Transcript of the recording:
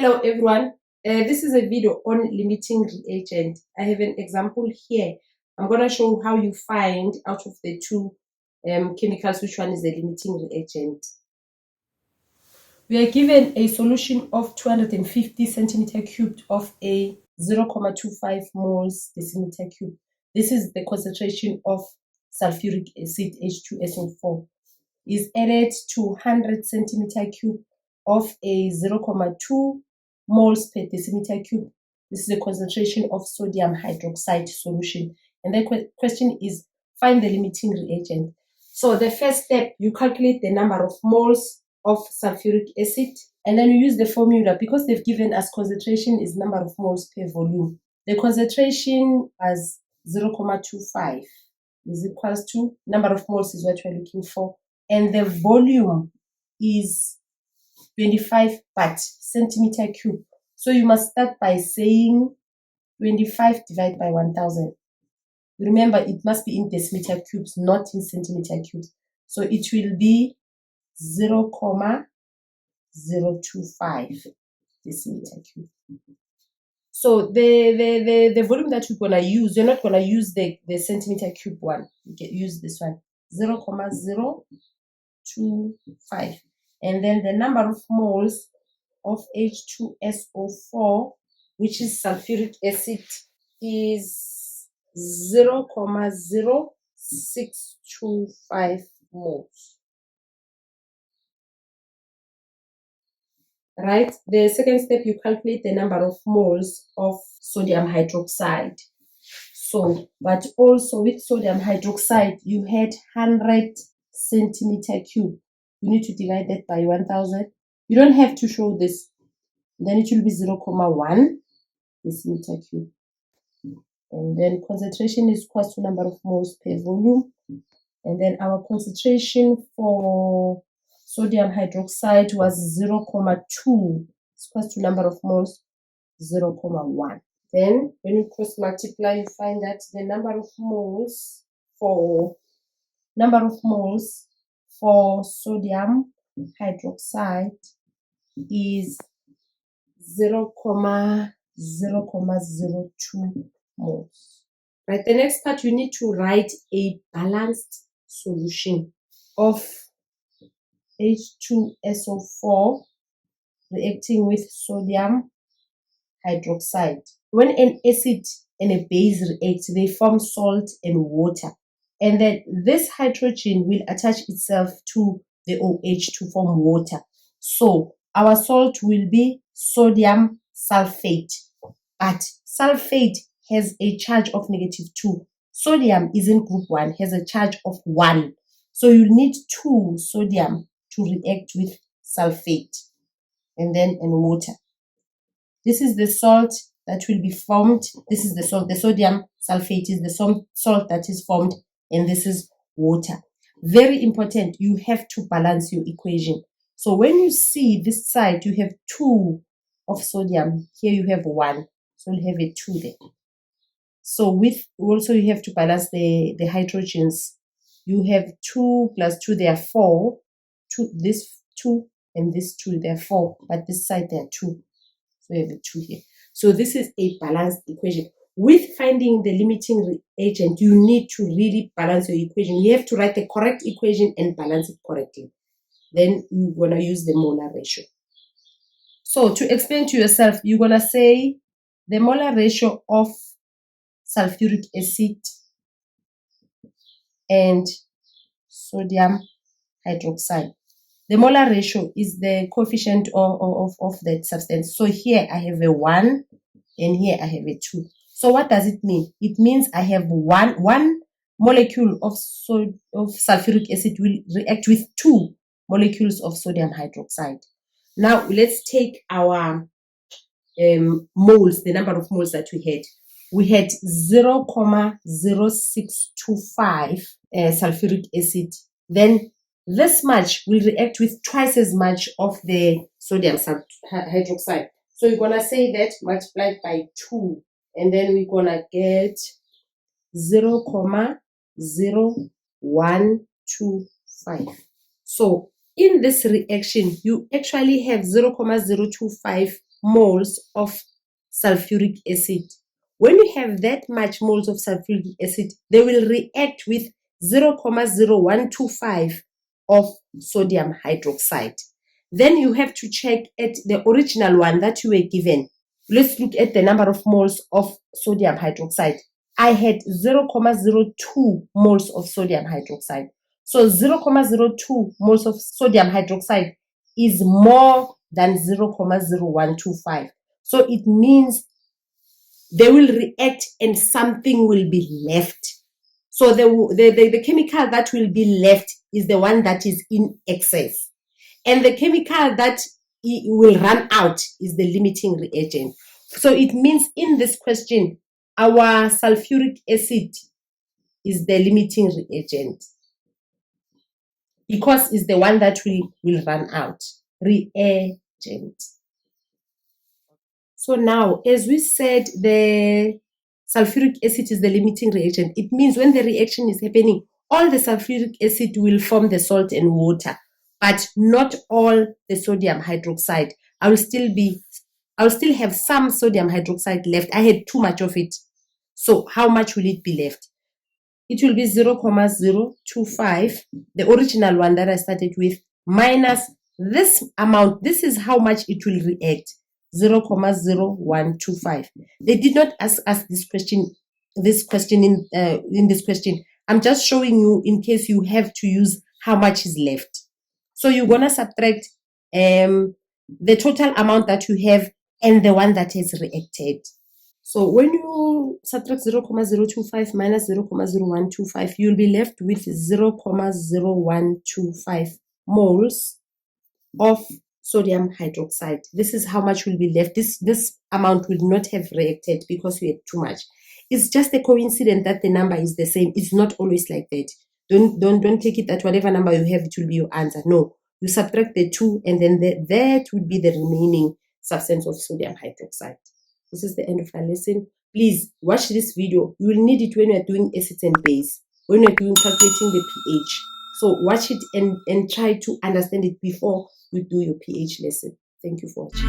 Hello everyone, this is a video on limiting reagent. I have an example here. I'm going to show how you find out of the two chemicals which one is the limiting reagent. We are given a solution of 250 centimeter cubed of a 0.25 moles decimeter cube. This is the concentration of sulfuric acid H2SO4. Is added to 100 centimeter cube of a 0.2 moles per decimeter cube. This is the concentration of sodium hydroxide solution. And the question is, find the limiting reagent. So the first step, you calculate the number of moles of sulfuric acid, and then you use the formula. Because they've given us concentration is number of moles per volume. The concentration as 0.25 is equals to number of moles is what we're looking for. And the volume is 25 centimeter cube. So you must start by saying 25 divided by 1000. Remember, it must be in decimeter cubes, not in centimeter cubes. So it will be 0.025 decimeter cube. So the volume that we're going to use, you're not going to use the centimeter cube one. You can use this one, 0.025. And then the number of moles of H2SO4, which is sulfuric acid, is 0.0625 moles. Right? The second step, you calculate the number of moles of sodium hydroxide. So, but also with sodium hydroxide, you had 100 centimeter cube. You need to divide that by 1000. You don't have to show this. Then it will be 0.1 decimeter cube. And then concentration is equal to number of moles per volume. And then our concentration for sodium hydroxide was 0.2. It's equal to number of moles 0.1. Then when you cross multiply, you find that the number of moles for sodium hydroxide is 0.02 moles. Right, the next part, you need to write a balanced solution of H2SO4 reacting with sodium hydroxide. When an acid and a base react, they form salt and water. And then this hydrogen will attach itself to the OH to form water. So our salt will be sodium sulfate. But sulfate has a charge of -2. Sodium is in group 1, has a charge of 1. So you need 2 sodium to react with sulfate and water. This is the salt that will be formed. This is the salt. The sodium sulfate is the salt that is formed, and this is water. Very important, you have to balance your equation. So when you see this side, you have 2 of sodium. Here you have 1. So you have a 2 there. So also you have to balance the hydrogens. You have 2 plus 2, there are 4. This 2 and this 2, there are 4. But this side, there are 2. So you have a 2 here. So this is a balanced equation. With finding the limiting reagent, you need to really balance your equation. You have to write the correct equation and balance it correctly. Then you're going to use the molar ratio. So to explain to yourself, you're going to say the molar ratio of sulfuric acid and sodium hydroxide. The molar ratio is the coefficient of that substance. So here I have a 1 and here I have a 2. So what does it mean? It means I have one molecule of sulfuric acid will react with 2 molecules of sodium hydroxide. Now let's take our moles, the number of moles that we had. We had 0.0625 sulfuric acid. Then this much will react with twice as much of the sodium hydroxide. So you're going to say that multiplied by 2. And then we're going to get 0.0125. So in this reaction, you actually have 0.025 moles of sulfuric acid. When you have that much moles of sulfuric acid, they will react with 0.0125 of sodium hydroxide. Then you have to check at the original one that you were given. Let's look at the number of moles of sodium hydroxide. I had 0.02 moles of sodium hydroxide. So 0.02 moles of sodium hydroxide is more than 0.0125. So it means they will react and something will be left. So the chemical that will be left is the one that is in excess. And the chemical that will run out is the limiting reagent. So it means in this question, our sulfuric acid is the limiting reagent because it's the one that will run out. Reagent. So now, as we said, the sulfuric acid is the limiting reagent. It means when the reaction is happening, all the sulfuric acid will form the salt and water, but not all the sodium hydroxide. I will still have some sodium hydroxide left. I had too much of it. So how much will it be left? It will be 0.025, the original one that I started with, minus this amount. This is how much it will react, 0.0125. They did not ask us this question in this question. I'm just showing you in case you have to use how much is left. So you're going to subtract the total amount that you have and the one that has reacted. So when you subtract 0.025 minus 0.0125, you'll be left with 0.0125 moles of sodium hydroxide. This is how much will be left. This amount will not have reacted because we had too much. It's just a coincidence that the number is the same. It's not always like that. Don't take it that whatever number you have, it will be your answer. No, you subtract the two, and then that would be the remaining substance of sodium hydroxide. This is the end of our lesson. Please watch this video. You will need it when you're doing acids and base, when you're doing calculating the pH. So watch it and try to understand it before you do your pH lesson. Thank you for watching.